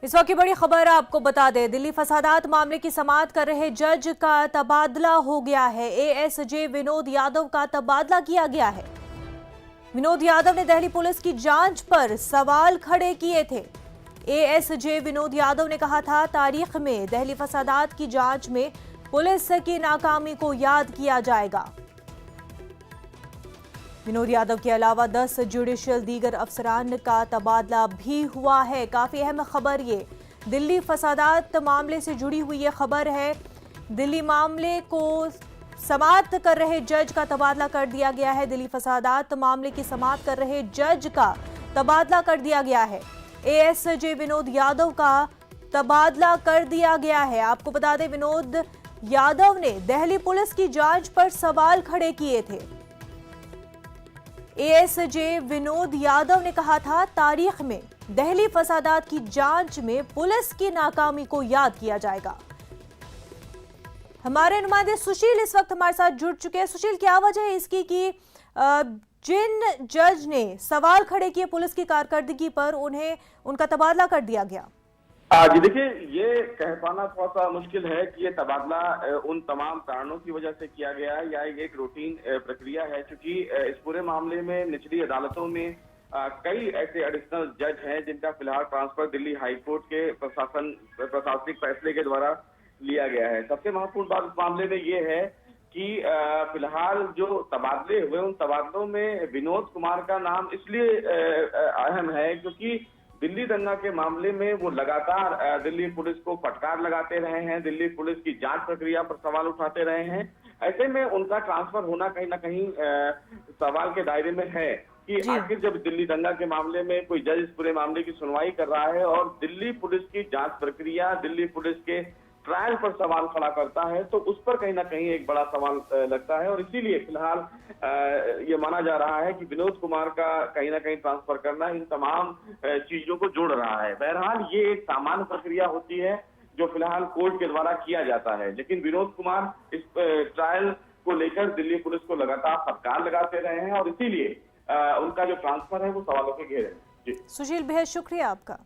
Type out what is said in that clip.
इस वक्त की बड़ी खबर आपको बता दें, दिल्ली फसादात मामले की समाअत कर रहे जज का तबादला हो गया है। एएसजे विनोद यादव का तबादला किया गया है। विनोद यादव ने दिल्ली पुलिस की जांच पर सवाल खड़े किए थे। एएसजे विनोद यादव ने कहा था, तारीख में दिल्ली फसादात की जांच में पुलिस की नाकामी को याद किया जाएगा। विनोद यादव के अलावा 10 जुडिशियल दीगर अफसरान का तबादला भी हुआ है। काफी अहम खबर ये दिल्ली फसादात मामले से जुड़ी हुई ये खबर है। दिल्ली मामले को समाअत कर रहे जज का तबादला कर दिया गया है। दिल्ली फसादात मामले की समाअत कर रहे जज का तबादला कर दिया गया है। एएसजे विनोद यादव का तबादला कर दिया गया है। आपको बता दें, विनोद यादव ने दिल्ली पुलिस की जांच पर सवाल खड़े किए थे। एएसजे विनोद यादव ने कहा था, तारीख में दिल्ली फसादात की जांच में पुलिस की नाकामी को याद किया जाएगा। हमारे नुमाइंदे सुशील इस वक्त हमारे साथ जुड़ चुके हैं। सुशील, क्या वजह है इसकी कि जिन जज ने सवाल खड़े किए पुलिस की कारकर्दगी पर, उन्हें उनका तबादला कर दिया गया? जी देखिए, ये कह पाना थोड़ा सा मुश्किल है कि ये तबादला उन तमाम कारणों की वजह से किया गया है या ये एक रूटीन प्रक्रिया है, क्योंकि इस पूरे मामले में निचली अदालतों में कई ऐसे एडिशनल जज हैं जिनका फिलहाल ट्रांसफर दिल्ली हाई कोर्ट के प्रशासनिक फैसले के द्वारा लिया गया है। सबसे महत्वपूर्ण बात इस मामले में ये है कि फिलहाल जो तबादले हुए उन तबादलों में विनोद कुमार का नाम इसलिए अहम है क्योंकि दिल्ली दंगा के मामले में वो लगातार दिल्ली पुलिस को फटकार लगाते रहे हैं, दिल्ली पुलिस की जांच प्रक्रिया पर सवाल उठाते रहे हैं। ऐसे में उनका ट्रांसफर होना कहीं ना कहीं सवाल के दायरे में है कि आखिर जब दिल्ली दंगा के मामले में कोई जज इस पूरे मामले की सुनवाई कर रहा है और दिल्ली पुलिस की जांच प्रक्रिया, दिल्ली पुलिस के ट्रायल पर सवाल खड़ा करता है, तो उस पर कहीं ना कहीं एक बड़ा सवाल लगता है और इसीलिए फिलहाल ये माना जा रहा है कि विनोद कुमार का कहीं ना कहीं ट्रांसफर करना इन तमाम चीजों को जोड़ रहा है। बहरहाल ये एक सामान्य प्रक्रिया होती है जो फिलहाल कोर्ट के द्वारा किया जाता है, लेकिन विनोद कुमार इस ट्रायल को लेकर दिल्ली पुलिस को लगातार फटकार लगाते रहे हैं और इसीलिए उनका जो ट्रांसफर है वो सवालों के घेरे में। जी सुशील, बेहद शुक्रिया आपका।